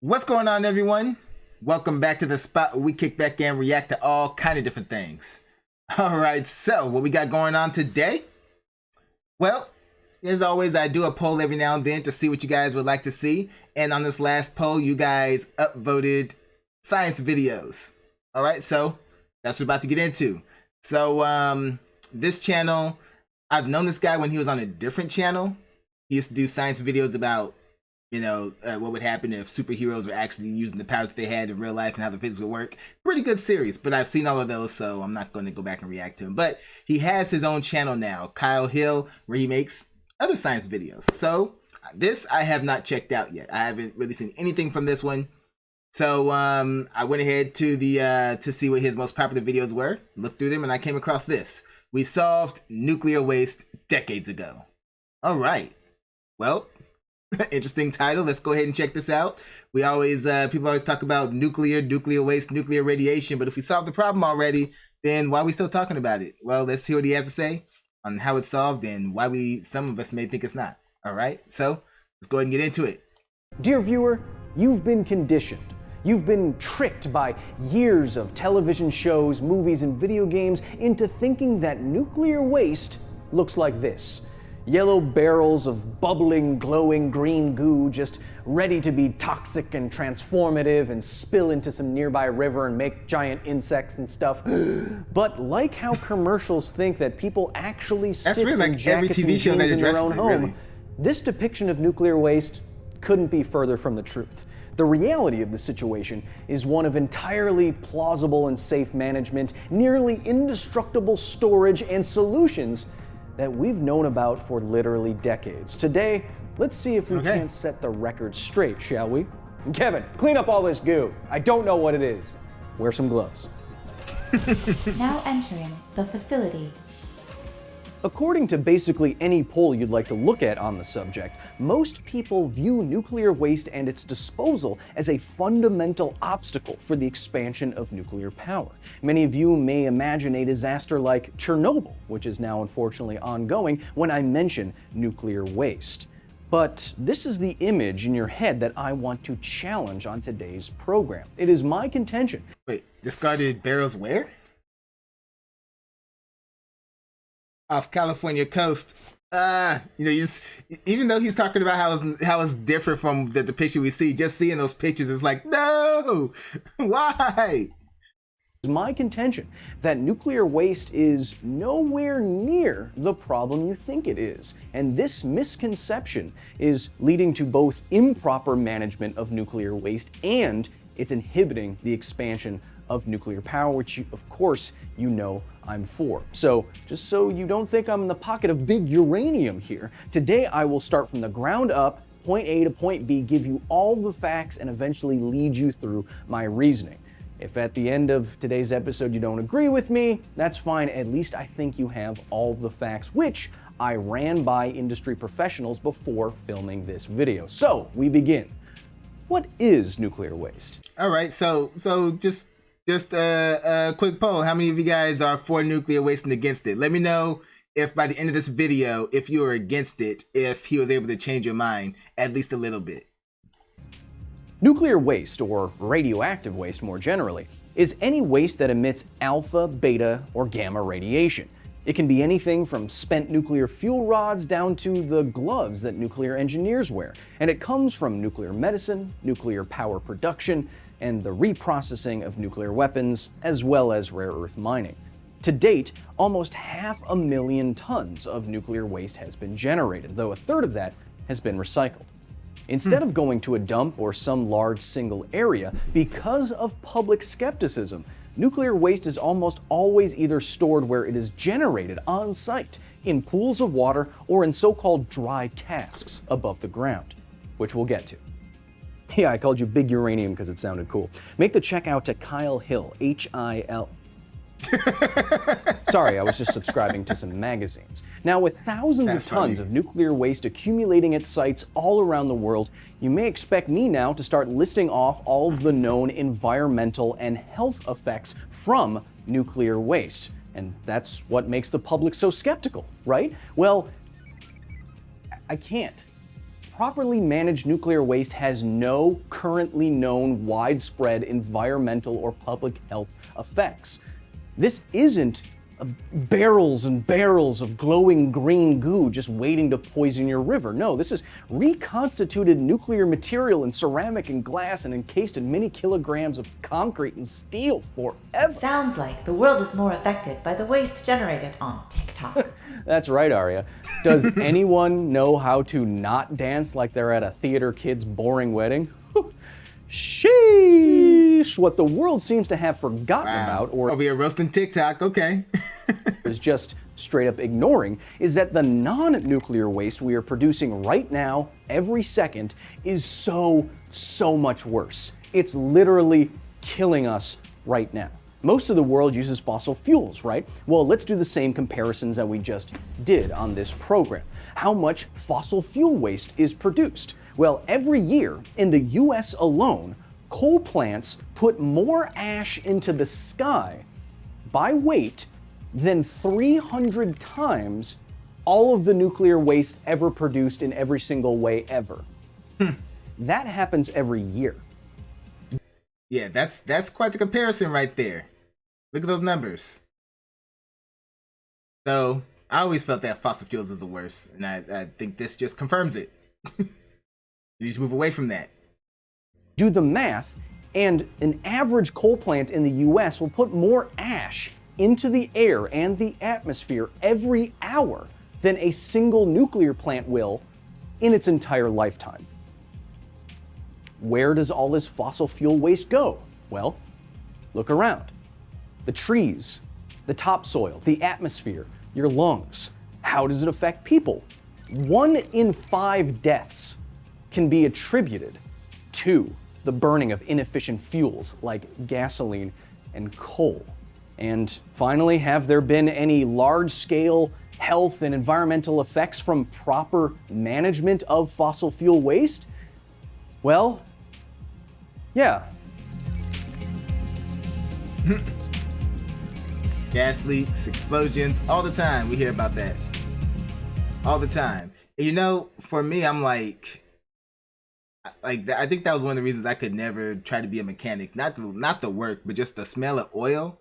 What's going on, everyone? Welcome back to the spot where we kick back and react to all kind of different things. All right, so what we got going on today? Well, as always, I do a poll every now and then to see what you guys would like to see. And on this last poll, you guys upvoted science videos. All right, so that's what we're about to get into. So this channel, I've known this guy when he was on a different channel. He used to do science videos about what would happen if superheroes were actually using the powers that they had in real life and how the physics would work. Pretty good series, but I've seen all of those, so I'm not going to go back and react to him. But he has his own channel now, Kyle Hill, where he makes other science videos. So this I have not checked out yet. I haven't really seen anything from this one. So I went ahead to the to see what his most popular videos were, looked through them, and I came across this. We solved nuclear waste decades ago. All right. Well, interesting title. Let's go ahead and check this out. We always, people always talk about nuclear waste, nuclear radiation, but if we solved the problem already, then why are we still talking about it? Well, let's hear what he has to say on how it's solved and why some of us may think it's not. All right, so let's go ahead and get into it. Dear viewer, you've been conditioned. You've been tricked by years of television shows, movies, and video games into thinking that nuclear waste looks like this. Yellow barrels of bubbling, glowing green goo just ready to be toxic and transformative and spill into some nearby river and make giant insects and stuff. But like how commercials think that people actually sit in jackets and jeans in their own home, this depiction of nuclear waste couldn't be further from the truth. The reality of the situation is one of entirely plausible and safe management, nearly indestructible storage, and solutions that we've known about for literally decades. Today, let's see if we can't set the record straight, shall we? Kevin, clean up all this goo. I don't know what it is. Wear some gloves. Now entering the facility. According to basically any poll you'd like to look at on the subject, most people view nuclear waste and its disposal as a fundamental obstacle for the expansion of nuclear power. Many of you may imagine a disaster like Chernobyl, which is now unfortunately ongoing, when I mention nuclear waste. But this is the image in your head that I want to challenge on today's program. It is my contention. Wait, discarded barrels where? Off California coast. Even though he's talking about how it's different from the depiction we see, just seeing those pictures is like, no, why? It's my contention that nuclear waste is nowhere near the problem you think it is. And this misconception is leading to both improper management of nuclear waste and it's inhibiting the expansion of nuclear power, which of course you know I'm for. So just so you don't think I'm in the pocket of big uranium here, today I will start from the ground up, point A to point B, give you all the facts, and eventually lead you through my reasoning. If at the end of today's episode you don't agree with me, that's fine. At least I think you have all the facts, which I ran by industry professionals before filming this video. So we begin. What is nuclear waste? All right, so just a quick poll. How many of you guys are for nuclear waste and against it? Let me know if by the end of this video, if you are against it, if he was able to change your mind at least a little bit. Nuclear waste, or radioactive waste more generally, is any waste that emits alpha, beta, or gamma radiation. It can be anything from spent nuclear fuel rods down to the gloves that nuclear engineers wear. And it comes from nuclear medicine, nuclear power production, and the reprocessing of nuclear weapons, as well as rare earth mining. To date, almost 500,000 tons of nuclear waste has been generated, though a third of that has been recycled. Instead of going to a dump or some large single area, because of public skepticism, nuclear waste is almost always either stored where it is generated on site, in pools of water, or in so-called dry casks above the ground, which we'll get to. Yeah, I called you Big Uranium because it sounded cool. Make the check out to Kyle Hill, H-I-L. Sorry, I was just subscribing to some magazines. Now, with thousands of tons of nuclear waste accumulating at sites all around the world, you may expect me now to start listing off all of the known environmental and health effects from nuclear waste. And that's what makes the public so skeptical, right? Well, I can't. properly managed nuclear waste has no currently known widespread environmental or public health effects. This isn't barrels and barrels of glowing green goo just waiting to poison your river. No, this is reconstituted nuclear material in ceramic and glass and encased in many kilograms of concrete and steel forever. Sounds like the world is more affected by the waste generated on TikTok. That's right, Arya. Does anyone know how to not dance like they're at a theater kid's boring wedding? Sheesh! What the world seems to have forgotten about, or over here roasting TikTok, okay. is just straight up ignoring, is that the non-nuclear waste we are producing right now, every second, is so much worse. It's literally killing us right now. Most of the world uses fossil fuels, right? Well, let's do the same comparisons that we just did on this program. How much fossil fuel waste is produced? Well, every year in the US alone, coal plants put more ash into the sky by weight than 300 times all of the nuclear waste ever produced in every single way ever. That happens every year. Yeah, that's quite the comparison right there. Look at those numbers. So, I always felt that fossil fuels is the worst, and I think this just confirms it. You just move away from that. Do the math, and an average coal plant in the US will put more ash into the air and the atmosphere every hour than a single nuclear plant will in its entire lifetime. Where does all this fossil fuel waste go? Well, look around. The trees, the topsoil, the atmosphere, your lungs. How does it affect people? 1 in 5 deaths can be attributed to the burning of inefficient fuels like gasoline and coal. And finally, have there been any large-scale health and environmental effects from proper management of fossil fuel waste? Well, yeah. Gas leaks, explosions, all the time. We hear about that. All the time. And you know, for me, I'm like I think that was one of the reasons I could never try to be a mechanic. Not the work, but just the smell of oil.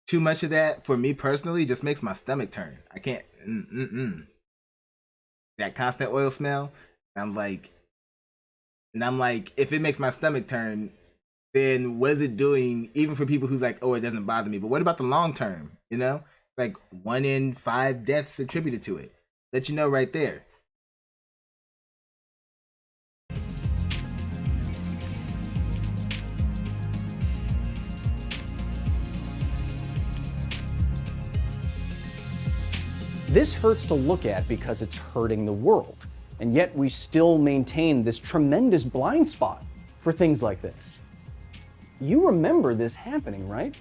Too much of that, for me personally, just makes my stomach turn. I can't. That constant oil smell. I'm like, if it makes my stomach turn, then what is it doing? Even for people who's like, oh, it doesn't bother me. But what about the long term? You know, like 1 in 5 deaths attributed to it. Let you know right there. This hurts to look at because it's hurting the world, and yet we still maintain this tremendous blind spot for things like this. You remember this happening, right?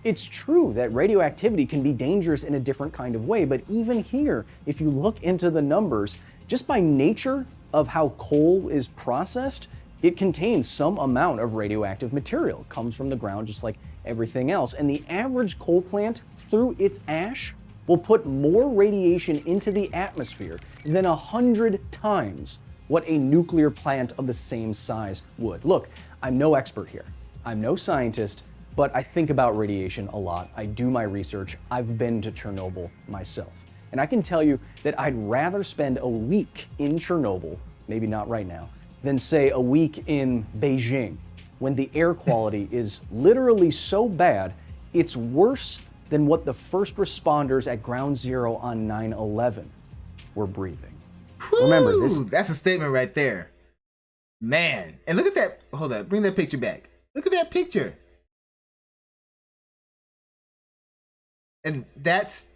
It's true that radioactivity can be dangerous in a different kind of way, but even here, if you look into the numbers, just by nature of how coal is processed, it contains some amount of radioactive material. It comes from the ground just like everything else, and the average coal plant, through its ash, will put more radiation into the atmosphere than 100 times what a nuclear plant of the same size would. Look, I'm no expert here. I'm no scientist, but I think about radiation a lot. I do my research. I've been to Chernobyl myself. And I can tell you that I'd rather spend a week in Chernobyl, maybe not right now, than say a week in Beijing, when the air quality is literally so bad, it's worse than what the first responders at Ground Zero on 9/11 were breathing. Whew, remember this. That's a statement right there. Man. And look at that. Hold up. Bring that picture back. Look at that picture. And that's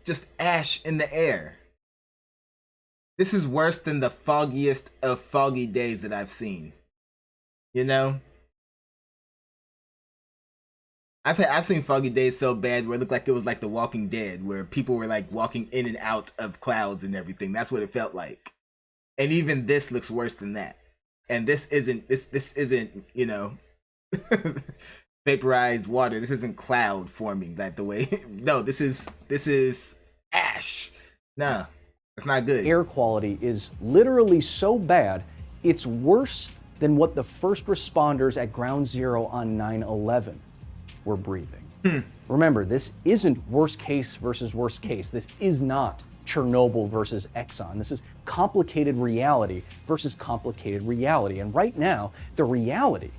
just ash in the air. This is worse than the foggiest of foggy days that I've seen. You know? I've seen foggy days so bad where it looked like it was like The Walking Dead, where people were like walking in and out of clouds and everything. That's what it felt like. And even this looks worse than that. And this isn't, you know, vaporized water. This isn't cloud forming like the way. No, this is ash. No, It's not good. Air quality is literally so bad, it's worse than what the first responders at Ground Zero on 9/11 were breathing. Remember, this isn't worst case versus worst case. This is not Chernobyl versus Exxon. This is complicated reality versus complicated reality. And right now, the reality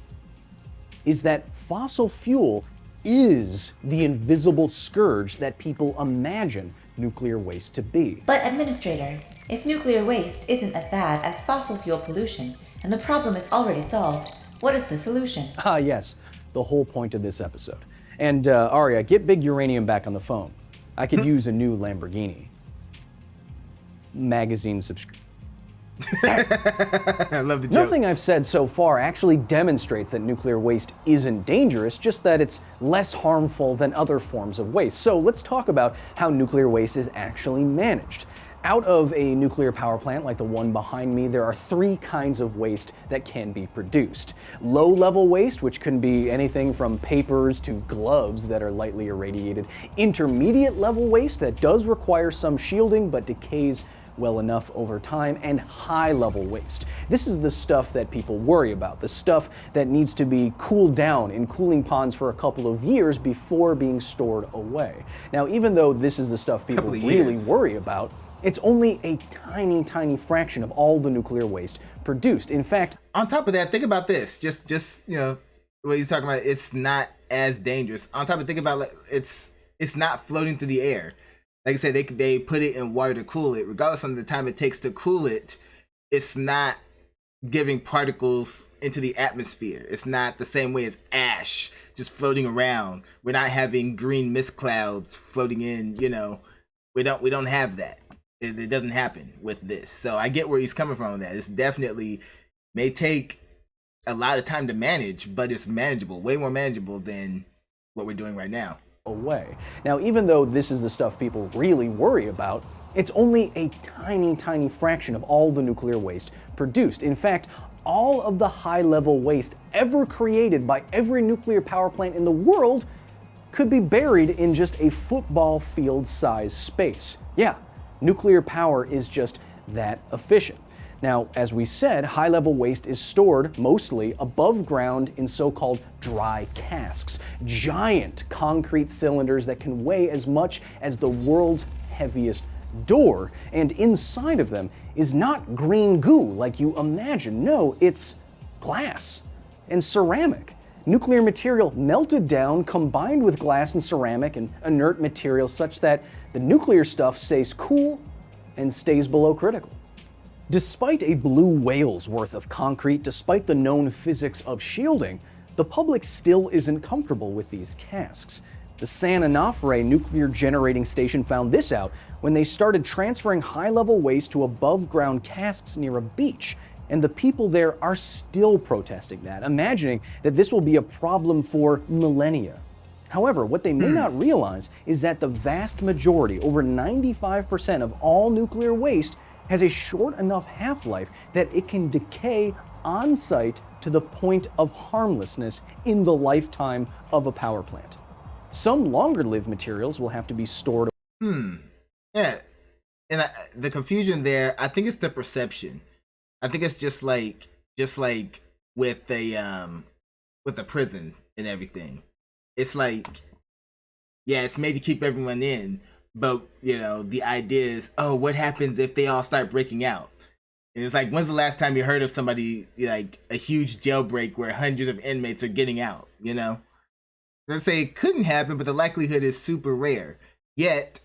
is that fossil fuel is the invisible scourge that people imagine nuclear waste to be. But, Administrator, if nuclear waste isn't as bad as fossil fuel pollution, and the problem is already solved, what is the solution? Ah, yes, the whole point of this episode. And Arya, get Big Uranium back on the phone. I could use a new Lamborghini. Magazine subscription. I love the joke. Nothing I've said so far actually demonstrates that nuclear waste isn't dangerous, just that it's less harmful than other forms of waste. So let's talk about how nuclear waste is actually managed. Out of a nuclear power plant like the one behind me, there are three kinds of waste that can be produced. Low-level waste, which can be anything from papers to gloves that are lightly irradiated. Intermediate level waste that does require some shielding but decays well enough over time, and high-level waste. This is the stuff that people worry about, the stuff that needs to be cooled down in cooling ponds for a couple of years before being stored away. Now, even though this is the stuff people really worry about, it's only a tiny, tiny fraction of all the nuclear waste produced. In fact, on top of that, think about this. Just you know, what he's talking about, it's not as dangerous. On top of think about like it's not floating through the air. Like I said, they put it in water to cool it. Regardless of the time it takes to cool it, it's not giving particles into the atmosphere. It's not the same way as ash just floating around. We're not having green mist clouds floating in. You know, we don't have that. It doesn't happen with this. So I get where he's coming from with that. It's definitely may take a lot of time to manage, but it's manageable, way more manageable than what we're doing right now. Away. Now, even though this is the stuff people really worry about, it's only a tiny, tiny fraction of all the nuclear waste produced. In fact, all of the high-level waste ever created by every nuclear power plant in the world could be buried in just a football field-sized space. Yeah, nuclear power is just that efficient. Now, as we said, high-level waste is stored mostly above ground in so-called dry casks, giant concrete cylinders that can weigh as much as the world's heaviest door. And inside of them is not green goo like you imagine. No, it's glass and ceramic. Nuclear material melted down, combined with glass and ceramic and inert material such that the nuclear stuff stays cool and stays below critical. Despite a blue whale's worth of concrete, despite the known physics of shielding, the public still isn't comfortable with these casks. The San Onofre nuclear generating station found this out when they started transferring high-level waste to above-ground casks near a beach, and the people there are still protesting that, imagining that this will be a problem for millennia. However, what they may not realize is that the vast majority, over 95% of all nuclear waste, has a short enough half-life that it can decay on-site to the point of harmlessness in the lifetime of a power plant. Some longer-lived materials will have to be stored. Yeah, and the confusion there, I think it's the perception. I think it's just like with the prison and everything. It's like, yeah, it's made to keep everyone in. But, you know, the idea is, oh, what happens if they all start breaking out? And it's like, when's the last time you heard of somebody, like, a huge jailbreak where hundreds of inmates are getting out, you know? Let's say it couldn't happen, but the likelihood is super rare. Yet,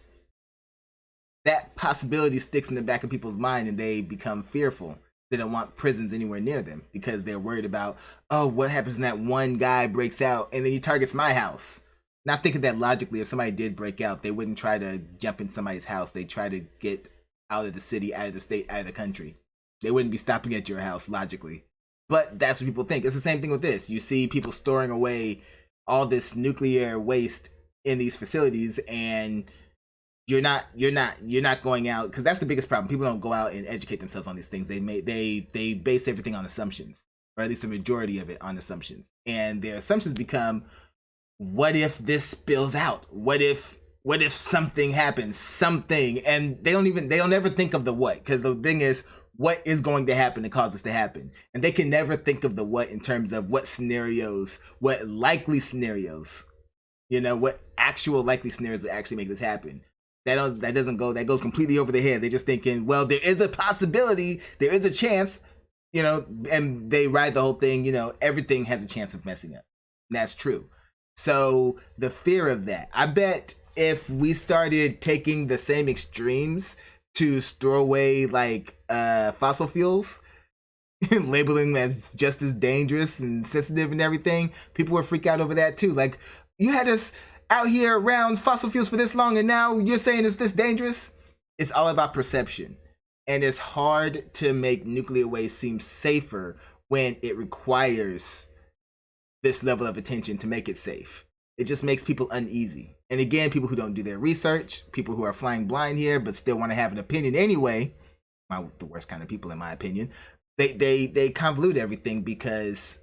that possibility sticks in the back of people's mind and they become fearful. They don't want prisons anywhere near them because they're worried about, oh, what happens when that one guy breaks out and then he targets my house? Not thinking that logically, if somebody did break out, they wouldn't try to jump in somebody's house. They'd try to get out of the city, out of the state, out of the country. They wouldn't be stopping at your house, logically. But that's what people think. It's the same thing with this. You see people storing away all this nuclear waste in these facilities, and you're not going out, because that's the biggest problem. People don't go out and educate themselves on these things. They base everything on assumptions, or at least the majority of it on assumptions. And their assumptions become, what if this spills out? What if what if something happens, something, and they'll never think of the what, because the thing is, what is going to happen to cause this to happen? And they can never think of the what in terms of what scenarios, what likely scenarios, what actual likely scenarios will actually make this happen. That goes completely over their head. They're just thinking, well, there is a possibility, there is a chance, and they ride the whole thing, everything has a chance of messing up. And that's true. So the fear of that, I bet if we started taking the same extremes to throw away like fossil fuels, labeling them as just as dangerous and sensitive and everything, people would freak out over that too. Like, you had us out here around fossil fuels for this long and now you're saying it's this dangerous? It's all about perception. And it's hard to make nuclear waste seem safer when it requires this level of attention to make it safe. It just makes people uneasy. And again, people who don't do their research, people who are flying blind here but still want to have an opinion anyway, the worst kind of people in my opinion, they convolute everything because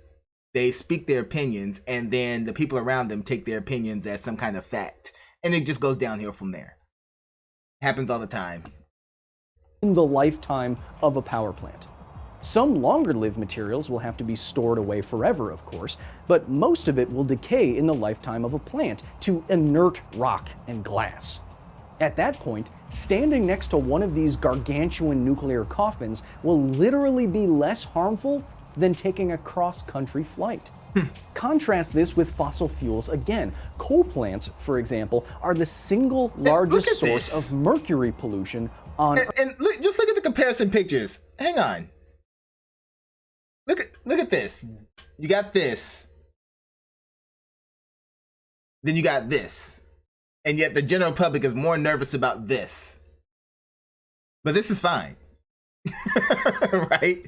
they speak their opinions and then the people around them take their opinions as some kind of fact. And it just goes downhill from there. Happens all the time. In the lifetime of a power plant. Some longer-lived materials will have to be stored away forever, of course, but most of it will decay in the lifetime of a plant to inert rock and glass. At that point, standing next to one of these gargantuan nuclear coffins will literally be less harmful than taking a cross-country flight. Contrast this with fossil fuels again. Coal plants, for example, are the single largest source of mercury pollution on Earth. And just look at the comparison pictures. Hang on. Look at this. You got this. Then you got this. And yet the general public is more nervous about this. But this is fine. Right?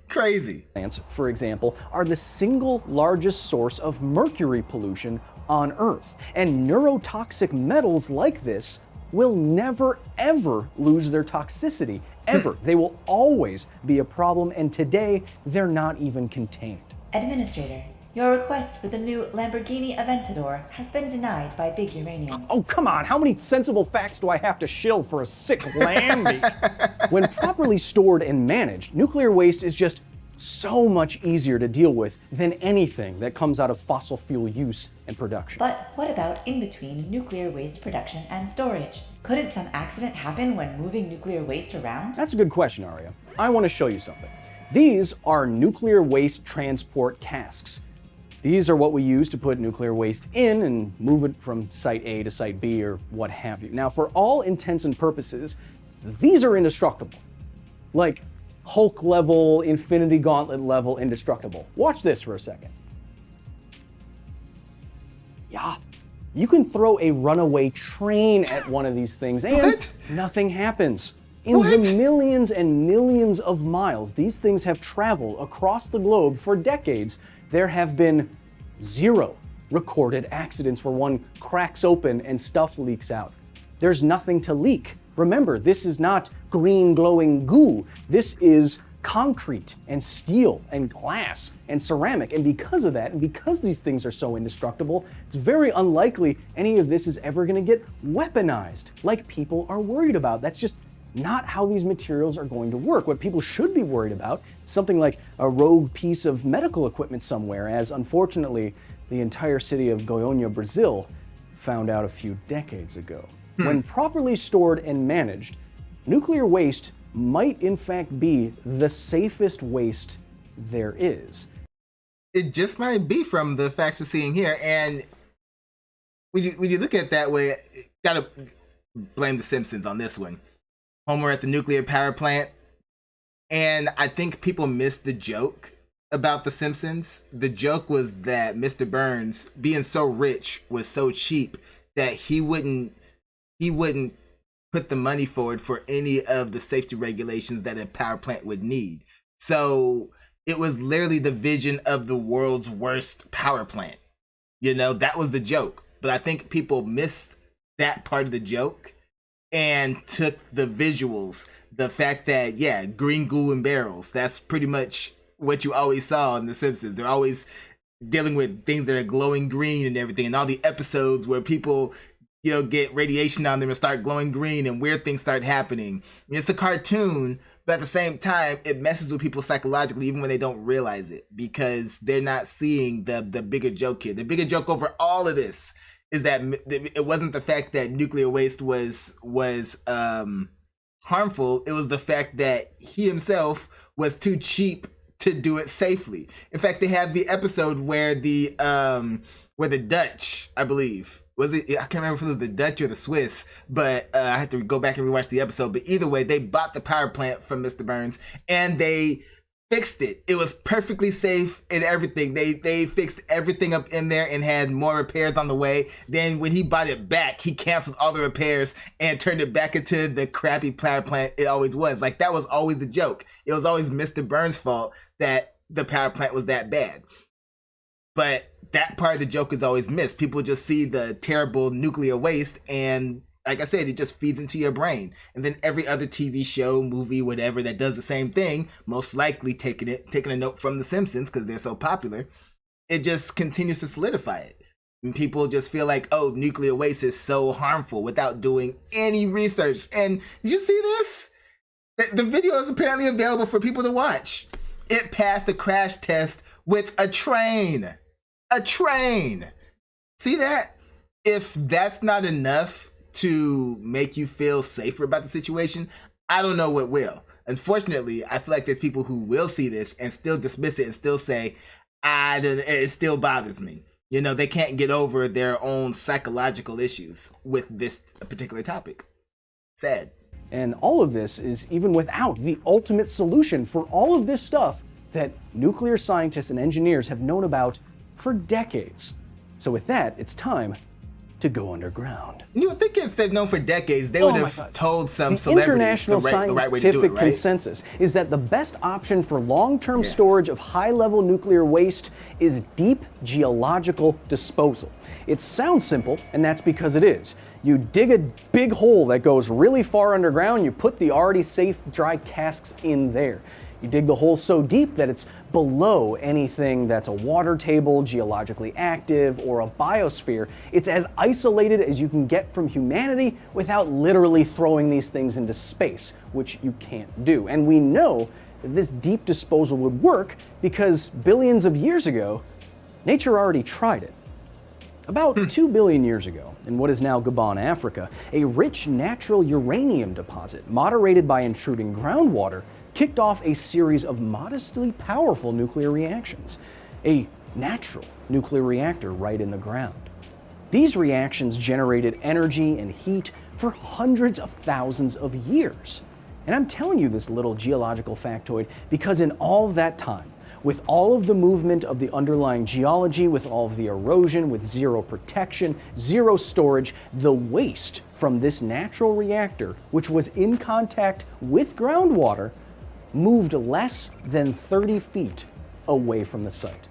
Crazy. Plants, for example, are the single largest source of mercury pollution on Earth. And neurotoxic metals like this will never, ever lose their toxicity. Ever. They will always be a problem, and today they're not even contained. Administrator, your request for the new Lamborghini Aventador has been denied by Big Uranium. Oh, come on, how many sensible facts do I have to shill for a sick Lamby? When properly stored and managed, nuclear waste is just so much easier to deal with than anything that comes out of fossil fuel use and production. But what about in between nuclear waste production and storage? Couldn't some accident happen when moving nuclear waste around? That's a good question, Arya. I want to show you something. These are nuclear waste transport casks. These are what we use to put nuclear waste in and move it from site A to site B or what have you. Now, for all intents and purposes, these are indestructible. Like Hulk level, Infinity Gauntlet level indestructible. Watch this for a second. Yeah. You can throw a runaway train at one of these things and nothing happens. In the millions and millions of miles these things have traveled across the globe for decades, there have been 0 recorded accidents where one cracks open and stuff leaks out. There's nothing to leak. Remember, this is not green glowing goo. This is concrete and steel and glass and ceramic. And because of that, and because these things are so indestructible, it's very unlikely any of this is ever going to get weaponized like people are worried about. That's just not how these materials are going to work. What people should be worried about is something like a rogue piece of medical equipment somewhere, as unfortunately the entire city of Goiânia, Brazil found out a few decades ago. When properly stored and managed, nuclear waste might in fact be the safest waste there is. It just might be from the facts we're seeing here. And when you look at it that way, gotta blame the Simpsons on this one. Homer at the nuclear power plant. And I think people missed the joke about the Simpsons. The joke was that Mr. Burns, being so rich, was so cheap that he wouldn't put the money forward for any of the safety regulations that a power plant would need. So it was literally the vision of the world's worst power plant. That was the joke. But I think people missed that part of the joke and took the visuals, the fact that, yeah, green goo and barrels, that's pretty much what you always saw in The Simpsons. They're always dealing with things that are glowing green and everything, and all the episodes where people get radiation on them and start glowing green and weird things start happening. It's a cartoon, but at the same time, it messes with people psychologically even when they don't realize it, because they're not seeing the bigger joke here. The bigger joke over all of this is that it wasn't the fact that nuclear waste was harmful. It was the fact that he himself was too cheap to do it safely. In fact, they have the episode where the Dutch, I believe, was it? I can't remember if it was the Dutch or the Swiss, but I had to go back and rewatch the episode. But either way, they bought the power plant from Mr. Burns and they fixed it. It was perfectly safe and everything. They fixed everything up in there and had more repairs on the way. Then when he bought it back, he canceled all the repairs and turned it back into the crappy power plant it always was. Like, that was always the joke. It was always Mr. Burns' fault that the power plant was that bad. But that part of the joke is always missed. People just see the terrible nuclear waste, and like I said, it just feeds into your brain. And then every other TV show, movie, whatever that does the same thing, most likely taking a note from The Simpsons because they're so popular, it just continues to solidify it. And people just feel like, oh, nuclear waste is so harmful without doing any research. And did you see this? The video is apparently available for people to watch. It passed the crash test with a train. A train. See that? If that's not enough to make you feel safer about the situation, I don't know what will. Unfortunately, I feel like there's people who will see this and still dismiss it and still say, it still bothers me. They can't get over their own psychological issues with this particular topic. Sad. And all of this is even without the ultimate solution for all of this stuff that nuclear scientists and engineers have known about for decades. So with that, it's time to go underground. You would think if they've known for decades, they would have told some celebrities international the right way to do it, scientific right? consensus is that the best option for long-term storage of high-level nuclear waste is deep geological disposal. It sounds simple, and that's because it is. You dig a big hole that goes really far underground, you put the already safe dry casks in there. You dig the hole so deep that it's below anything that's a water table, geologically active, or a biosphere. It's as isolated as you can get from humanity without literally throwing these things into space, which you can't do. And we know that this deep disposal would work because billions of years ago, nature already tried it. About 2 billion years ago, in what is now Gabon, Africa, a rich natural uranium deposit, moderated by intruding groundwater, kicked off a series of modestly powerful nuclear reactions. A natural nuclear reactor right in the ground. These reactions generated energy and heat for hundreds of thousands of years. And I'm telling you this little geological factoid because in all of that time, with all of the movement of the underlying geology, with all of the erosion, with zero protection, zero storage, the waste from this natural reactor, which was in contact with groundwater, moved less than 30 feet away from the site.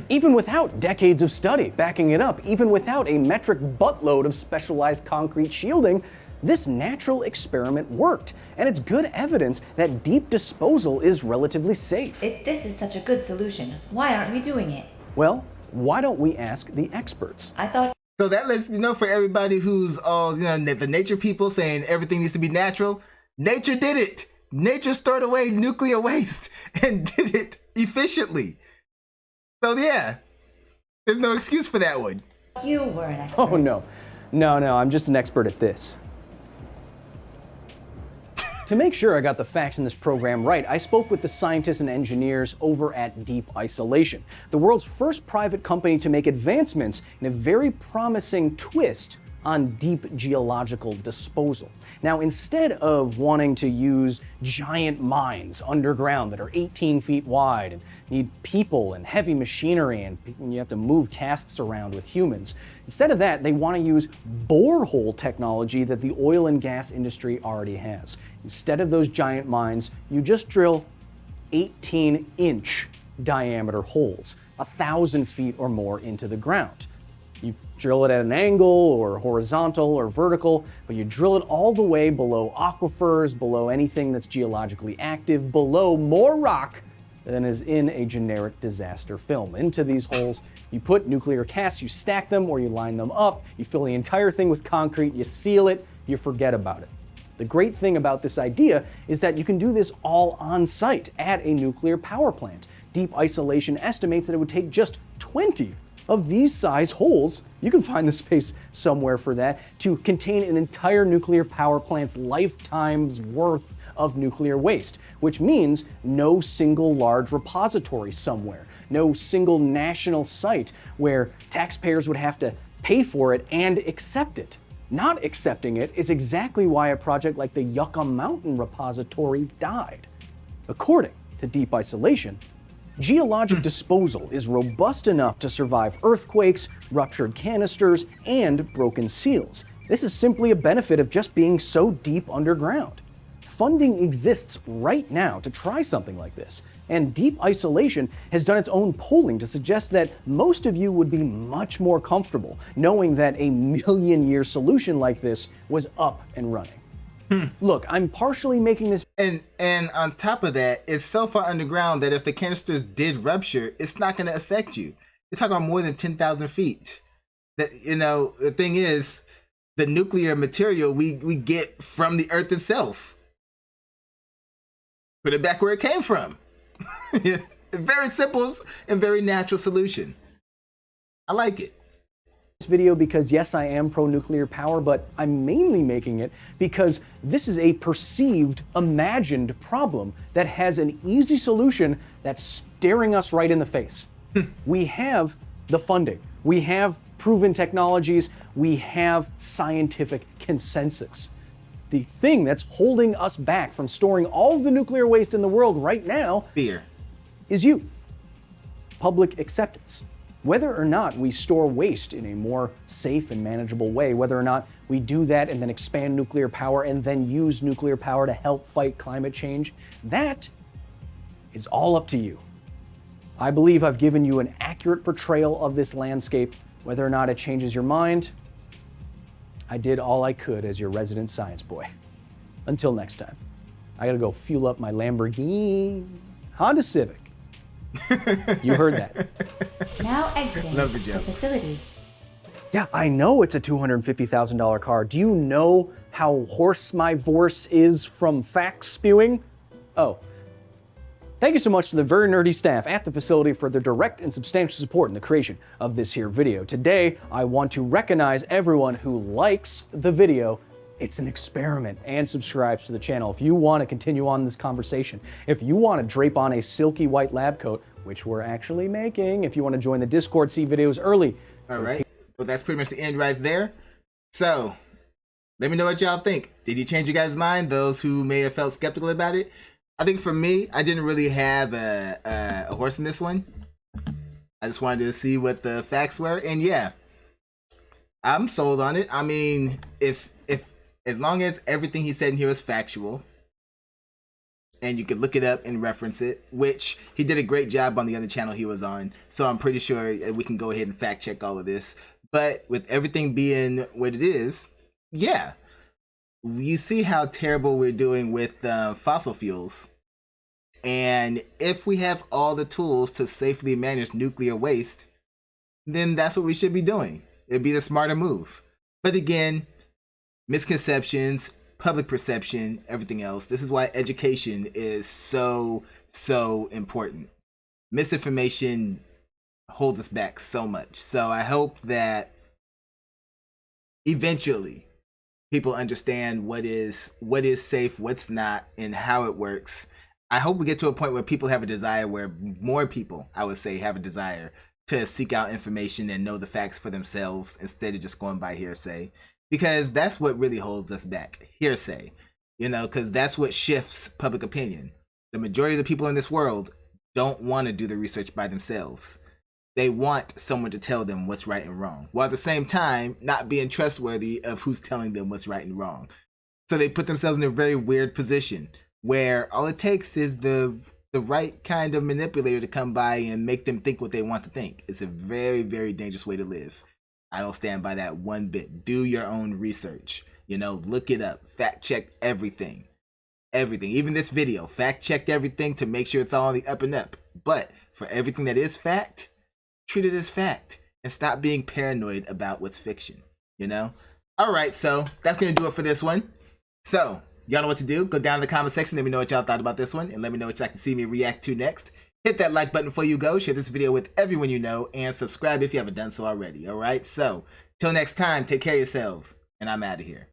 Even without decades of study backing it up, even without a metric buttload of specialized concrete shielding, this natural experiment worked, and it's good evidence that deep disposal is relatively safe. If this is such a good solution, why aren't we doing it? Well, why don't we ask the experts? I thought... So that lets you know, for everybody who's all, the nature people saying everything needs to be natural, nature did it. Nature stored away nuclear waste and did it efficiently. So yeah, there's no excuse for that one. You were an expert. Oh no, I'm just an expert at this. To make sure I got the facts in this program right, I spoke with the scientists and engineers over at Deep Isolation, the world's first private company to make advancements in a very promising twist on deep geological disposal. Now, instead of wanting to use giant mines underground that are 18 feet wide and need people and heavy machinery and you have to move casks around with humans, instead of that, they want to use borehole technology that the oil and gas industry already has. Instead of those giant mines, you just drill 18-inch diameter holes, 1,000 feet or more into the ground. You drill it at an angle or horizontal or vertical, but you drill it all the way below aquifers, below anything that's geologically active, below more rock than is in a generic disaster film. Into these holes, you put nuclear casks, you stack them or you line them up, you fill the entire thing with concrete, you seal it, you forget about it. The great thing about this idea is that you can do this all on site at a nuclear power plant. Deep Isolation estimates that it would take just 20 of these size holes, you can find the space somewhere for that, to contain an entire nuclear power plant's lifetime's worth of nuclear waste, which means no single large repository somewhere, no single national site where taxpayers would have to pay for it and accept it. Not accepting it is exactly why a project like the Yucca Mountain repository died. According to Deep Isolation, geologic disposal is robust enough to survive earthquakes, ruptured canisters, and broken seals. This is simply a benefit of just being so deep underground. Funding exists right now to try something like this, and Deep Isolation has done its own polling to suggest that most of you would be much more comfortable knowing that a million-year solution like this was up and running. Look, I'm partially making this. And on top of that, it's so far underground that if the canisters did rupture, it's not going to affect you. You're talking about more than 10,000 feet. That, you know, the thing is, the nuclear material we get from the Earth itself. Put it back where it came from. Very simple and very natural solution. I like it. Video because yes, I am pro-nuclear power, but I'm mainly making it because this is a perceived, imagined problem that has an easy solution that's staring us right in the face. We have the funding, we have proven technologies, we have scientific consensus. The thing that's holding us back from storing all of the nuclear waste in the world right now, fear, is you. Public acceptance. Whether or not we store waste in a more safe and manageable way, whether or not we do that and then expand nuclear power and then use nuclear power to help fight climate change, that is all up to you. I believe I've given you an accurate portrayal of this landscape. Whether or not it changes your mind, I did all I could as your resident science boy. Until next time, I gotta go fuel up my Lamborghini Honda Civic. You heard that. Now exiting Love the joke. facility. Yeah, I know it's a $250,000 car. Do you know how hoarse my voice is from fact spewing? Oh. Thank you so much to the very nerdy staff at the facility for their direct and substantial support in the creation of this here video. Today, I want to recognize everyone who likes the video. It's an experiment, and subscribes to the channel. If you want to continue on this conversation, if you want to drape on a silky white lab coat, which we're actually making, if you want to join the Discord, see videos early. All right. Well, that's pretty much the end right there. So, let me know what y'all think. Did you change your guys' mind? Those who may have felt skeptical about it. I think for me, I didn't really have a horse in this one. I just wanted to see what the facts were, and yeah, I'm sold on it. I mean, if as long as everything he said in here is factual, and you can look it up and reference it, which he did a great job on the other channel he was on, so I'm pretty sure we can go ahead and fact check all of this. But with everything being what it is, yeah, you see how terrible we're doing with fossil fuels. And if we have all the tools to safely manage nuclear waste, then that's what we should be doing. It'd be the smarter move. But again, misconceptions, public perception, everything else. This is why education is so important. Misinformation holds us back so much. So I hope that eventually people understand what is safe, what's not, and how it works. I hope we get to a point where people have a desire, where more people, I would say, have a desire to seek out information and know the facts for themselves instead of just going by hearsay. Because that's what really holds us back. Hearsay. You know, because that's what shifts public opinion. The majority of the people in this world don't want to do the research by themselves. They want someone to tell them what's right and wrong, while at the same time not being trustworthy of who's telling them what's right and wrong. So they put themselves in a very weird position where all it takes is the right kind of manipulator to come by and make them think what they want to think. It's a very, very dangerous way to live. I don't stand by that one bit. Do your own research. You know, look it up. Fact check everything. Everything, even this video, fact check everything to make sure it's all on the up and up. But for everything that is fact, treat it as fact and stop being paranoid about what's fiction, you know? All right, so that's going to do it for this one. So, y'all know what to do. Go down in the comment section, let me know what y'all thought about this one, and let me know what y'all can see me react to next. Hit that like button before you go, share this video with everyone you know, and subscribe if you haven't done so already, all right? So, till next time, take care of yourselves, and I'm out of here.